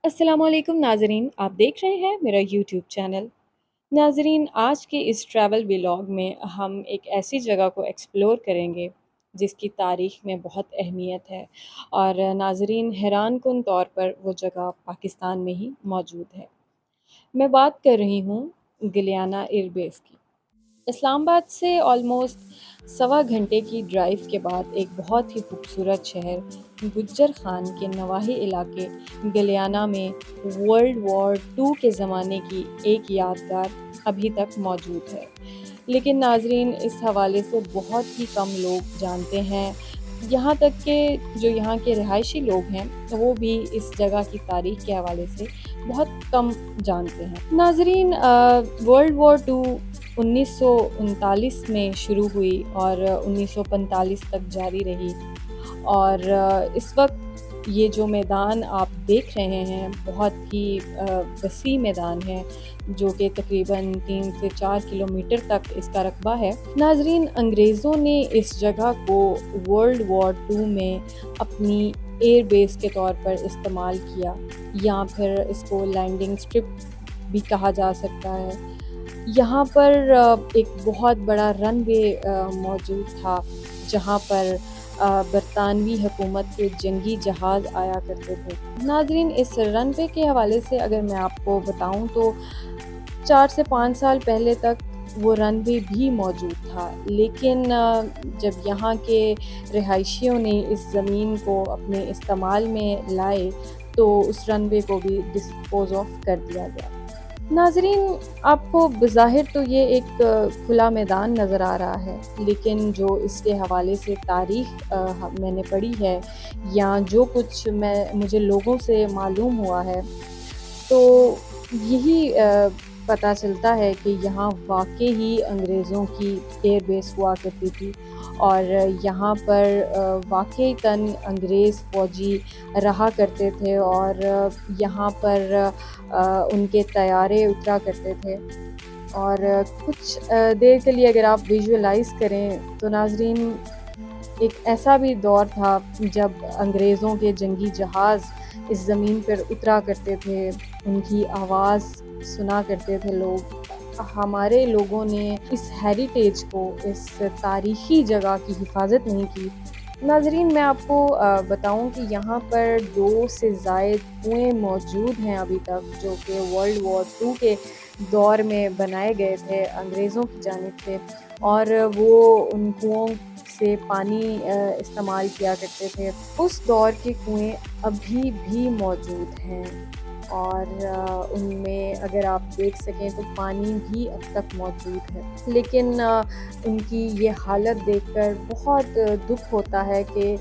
अस्सलाम वालेकुम नाज़रीन, आप देख रहे हैं मेरा यूट्यूब चैनल। नाज़रीन, आज के इस ट्रैवल व्लॉग में हम एक ऐसी जगह को एक्सप्लोर करेंगे जिसकी तारीख़ में बहुत अहमियत है और नाज़रीन हैरान कुन तौर पर वो जगह पाकिस्तान में ही मौजूद है। मैं बात कर रही हूँ गिलियाना एयरबेस की। इस्लामाबाद से ऑलमोस्ट सवा घंटे की ड्राइव के बाद एक बहुत ही खूबसूरत शहर गुज्जर खान के नवाही इलाके गलियाना में वर्ल्ड वॉर 2 के ज़माने की एक यादगार अभी तक मौजूद है। लेकिन नाजरीन, इस हवाले से बहुत ही कम लोग जानते हैं। यहाँ तक कि जो यहाँ के रिहायशी लोग हैं तो वो भी इस जगह की तारीख़ के हवाले से बहुत कम जानते हैं। नाजरीन, वर्ल्ड वॉर 2 1939 में शुरू हुई और 1945 तक जारी रही और इस वक्त ये जो मैदान आप देख रहे हैं बहुत ही वसी मैदान है जो कि तकरीबन 3 से 4 किलोमीटर तक इसका रकबा है। नाजरीन, अंग्रेज़ों ने इस जगह को वर्ल्ड वॉर 2 में अपनी एयर बेस के तौर पर इस्तेमाल किया या फिर इसको लैंडिंग स्ट्रिप भी कहा जा सकता है। यहाँ पर एक बहुत बड़ा रनवे मौजूद था जहाँ पर बरतानवी हुकूमत के जंगी जहाज़ आया करते थे। नाज़रीन, इस रनवे के हवाले से अगर मैं आपको बताऊँ तो 4 से 5 साल पहले तक वो रनवे भी मौजूद था, लेकिन जब यहाँ के रिहायशियों ने इस ज़मीन को अपने इस्तेमाल में लाए तो उस रनवे को भी डिस्पोज़ ऑफ कर दिया गया। नाज़रीन, आपको बज़ाहिर तो ये एक खुला मैदान नज़र आ रहा है, लेकिन जो इसके हवाले से तारीख़ मैंने पढ़ी है या जो कुछ मुझे लोगों से मालूम हुआ है, तो यही पता चलता है कि यहाँ वाक़ई ही अंग्रेज़ों की एयर बेस हुआ करती थी और यहाँ पर वाक़ईतन अंग्रेज़ फ़ौजी रहा करते थे और यहाँ पर उनके तैयारे उतरा करते थे। और कुछ देर के लिए अगर आप विजुअलाइज़ करें तो नाज़रीन, एक ऐसा भी दौर था जब अंग्रेज़ों के जंगी जहाज़ इस ज़मीन पर उतरा करते थे, उनकी आवाज़ सुना करते थे लोग। हमारे लोगों ने इस हेरिटेज को, इस तारीख़ी जगह की हिफाज़त नहीं की। नाज़रीन, मैं आपको बताऊँ कि यहाँ पर 2 से ज़ायद कुएँ मौजूद हैं अभी तक जो कि वर्ल्ड वॉर 2 के दौर में बनाए गए थे अंग्रेज़ों की जानिब से और वो उन कुओं से पानी इस्तेमाल किया करते थे। उस दौर के कुएँ अभी भी मौजूद हैं और उनमें अगर आप देख सकें तो पानी भी अब तक मौजूद है। लेकिन उनकी ये हालत देखकर बहुत दुःख होता है कि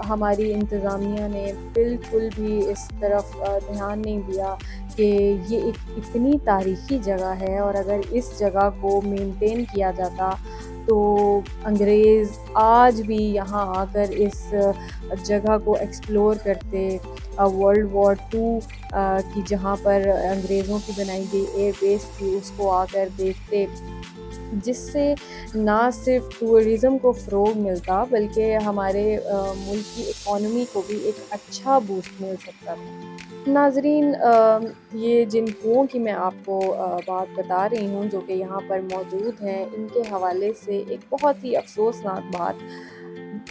हमारी इंतज़ामिया ने बिल्कुल भी इस तरफ ध्यान नहीं दिया कि ये एक इतनी तारीख़ी जगह है और अगर इस जगह को मेंटेन किया जाता तो अंग्रेज़ आज भी यहाँ आकर इस जगह को एक्सप्लोर करते। वर्ल्ड वॉर 2 की जहाँ पर अंग्रेज़ों की बनाई गई एयर बेस थी उसको आकर देखते, जिससे ना सिर्फ टूरिज़्म को फ़रोग़ मिलता बल्कि हमारे मुल्क की इकॉनमी को भी एक अच्छा बूस्ट मिल सकता था। नाज़रीन, ये जिन कुओं की मैं आपको बात बता रही हूँ जो कि यहाँ पर मौजूद हैं, इनके हवाले से एक बहुत ही अफ़सोसनाक बात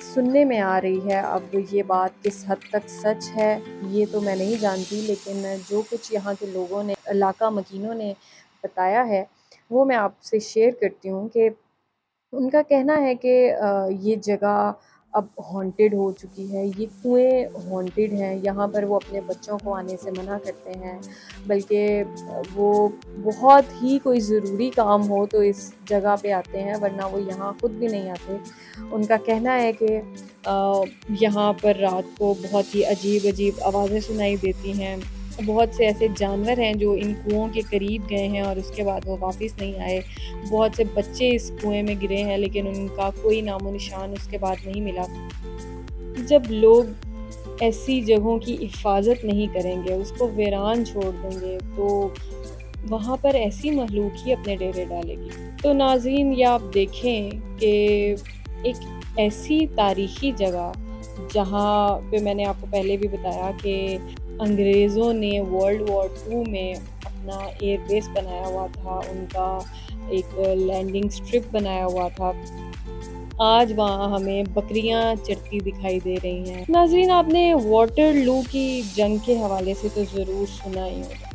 सुनने में आ रही है। अब ये बात किस हद तक सच है ये तो मैं नहीं जानती, लेकिन जो कुछ यहाँ के लोगों ने, इलाका मकीनों ने बताया है वो मैं आपसे शेयर करती हूँ कि उनका कहना है कि ये जगह अब हॉन्टेड हो चुकी है, ये कुएँ हॉन्टेड हैं, यहाँ पर वो अपने बच्चों को आने से मना करते हैं, बल्कि वो बहुत ही कोई ज़रूरी काम हो तो इस जगह पे आते हैं, वरना वो यहाँ खुद भी नहीं आते। उनका कहना है कि यहाँ पर रात को बहुत ही अजीब-अजीब आवाज़ें सुनाई देती हैं। बहुत से ऐसे जानवर हैं जो इन कुओं के करीब गए हैं और उसके बाद वो वापस नहीं आए। बहुत से बच्चे इस कुएँ में गिरे हैं लेकिन उनका कोई नामो निशान उसके बाद नहीं मिला। जब लोग ऐसी जगहों की हिफाज़त नहीं करेंगे, उसको वीरान छोड़ देंगे, तो वहाँ पर ऐसी मखलूक ही अपने डेरे डालेगी। तो नाज़रीन, ये आप देखें कि एक ऐसी तारीख़ी जगह جہاں پہ میں نے آپ کو پہلے بھی بتایا کہ انگریزوں نے ورلڈ وار 2 میں اپنا ایئر بیس بنایا ہوا تھا، ان کا ایک لینڈنگ اسٹرپ بنایا ہوا تھا۔ آج وہاں ہمیں بکریاں چرتی دکھائی دے رہی ہیں۔ ناظرین، آپ نے واٹر لو کی جنگ کے حوالے سے تو ضرور سنا ہی ہوگا۔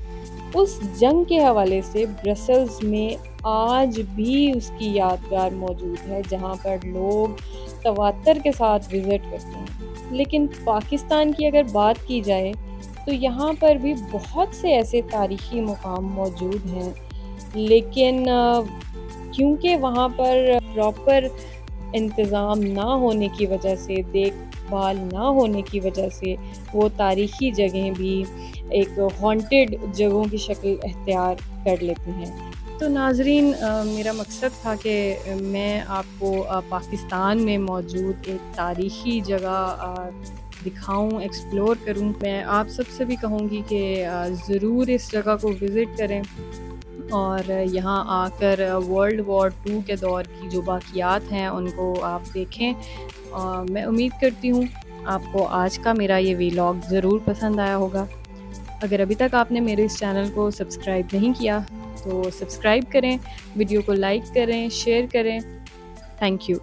اس جنگ کے حوالے سے برسلز میں آج بھی اس کی یادگار موجود ہے، جہاں پر لوگ تواتر کے ساتھ وزٹ کرتے ہیں۔ لیکن پاکستان کی اگر بات کی جائے تو یہاں پر بھی بہت سے ایسے تاریخی مقام موجود ہیں، لیکن کیونکہ وہاں پر پراپر انتظام نہ ہونے کی وجہ سے، دیکھ بھال نہ ہونے کی وجہ سے، وہ تاریخی جگہیں بھی ایک ہانٹیڈ جگہوں کی شکل اختیار کر لیتی ہیں۔ تو ناظرین، میرا مقصد تھا کہ میں آپ کو پاکستان میں موجود ایک تاریخی جگہ دکھاؤں، ایکسپلور کروں۔ میں آپ سب سے بھی کہوں گی کہ ضرور اس جگہ کو وزٹ کریں اور یہاں آ کر ورلڈ وار 2 کے دور کی جو باقیات ہیں ان کو آپ دیکھیں۔ میں امید کرتی ہوں آپ کو آج کا میرا یہ ویلاگ ضرور پسند آیا ہوگا۔ اگر ابھی تک آپ نے میرے اس چینل کو سبسکرائب نہیں کیا تو سبسکرائب کریں، ویڈیو کو لائک کریں، شیئر کریں۔ Thank you.